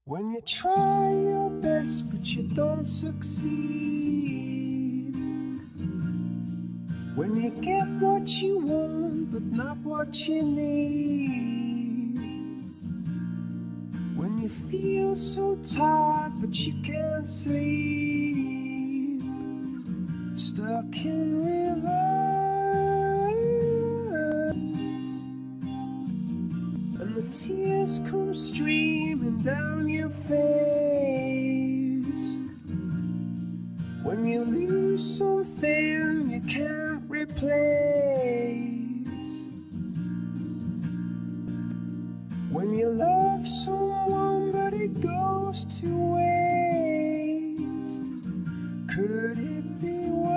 When you try your best but you don't succeed, when you get what you want but not what you need, when you feel so tired but you can't sleep, stuck in reverse, and the tears come streaming down your face, when you lose something you can't replace, when you love someone but it goes to waste, could it be worse?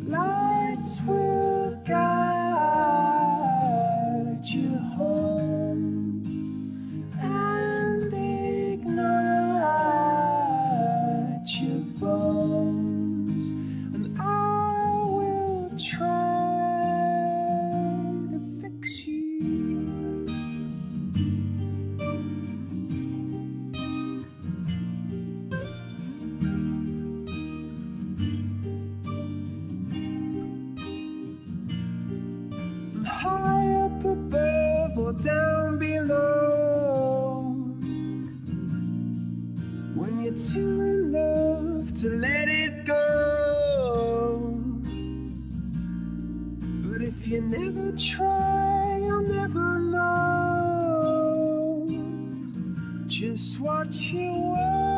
Lights will guide you home and ignite your bones, and I will try to fix you. High up above or down below, when you're too in love to let it go. But if you never try, you'll never know just what you were.